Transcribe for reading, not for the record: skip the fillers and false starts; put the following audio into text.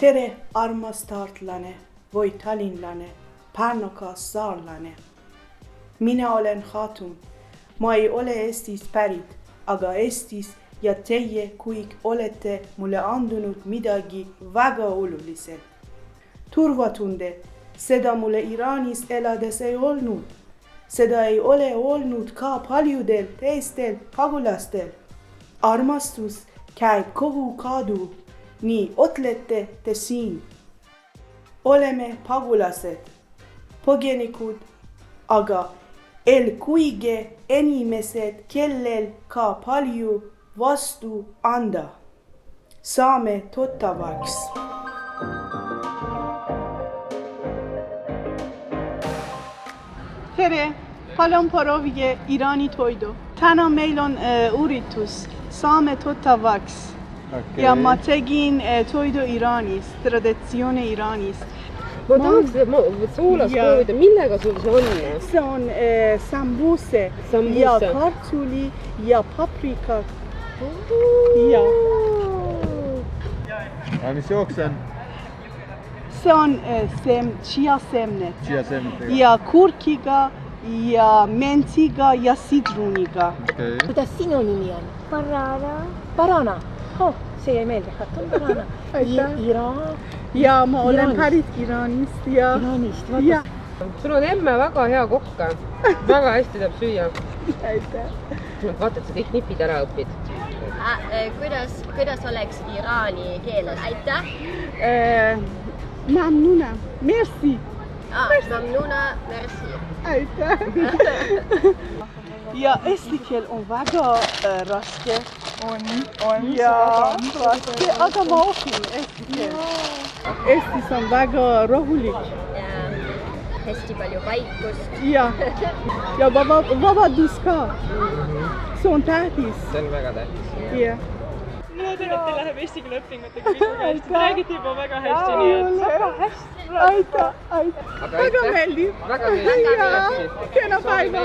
Tere, armas tartlane või tallinlane, pärnukas saarlane. Mina olen Hatun. Ma ei ole Eestist pärit, aga Eestis ja teie kõik olete mulle andunud midagi väga oluliselt. Turvatunde, seda mulle Iraanis elades ei olnud. Seda ei ole olnud ka paljudel teistel pagulastel. Armastus käib kogu kadu, nii ütlete te siin. Oleme pagulased, põgenikud, aga eelkõige inimesed, kellel ka palju vastu anda. Saame tuttavaks. Tere, palun proovige Iraani toidu. Täna meil on üritus, saame tuttavaks. Okay. Ja ma tegin toidu Iraanis, traditsioone Iraanis. Ma tahaks seda soolas proovida, millega sul see on? See on sambuse ja kartuli ja paprika. Ja. Aga mis jook see on? See on chia semnet. Chia semnetega. Ja kurkiga ja mentiga ja sidruniga. Okay. Kuidas sinu nimi on? Barana. See jäi meelde, Hatun Barana. Iraan. Ja ma olen pärit Iraanist. Iraanist, vaata. Sul on emme väga hea kokka. Väga hästi teab süüa. Aitäh. Vaata, et sa kõik nipid ära õpid. Kuidas oleks Iraani keeles? Aitäh. Mamnuna. Merci. Mamnuna, merci. Aitäh. Ja eesti keel on väga raske. On. Ja, raske, aga ma õpin eesti keel. Eestis on väga rahulik. Hästi palju vaikust. Ja vabadus ka. See on tähtis. See on väga tähtis. Ja. Ma loodan, et teil läheb eesti keele õpingutega väga hästi. Te räägite juba väga hästi, nii et... Väga hästi. Aitäh. Väga meeldib. Väga meeldib. Kena päeva.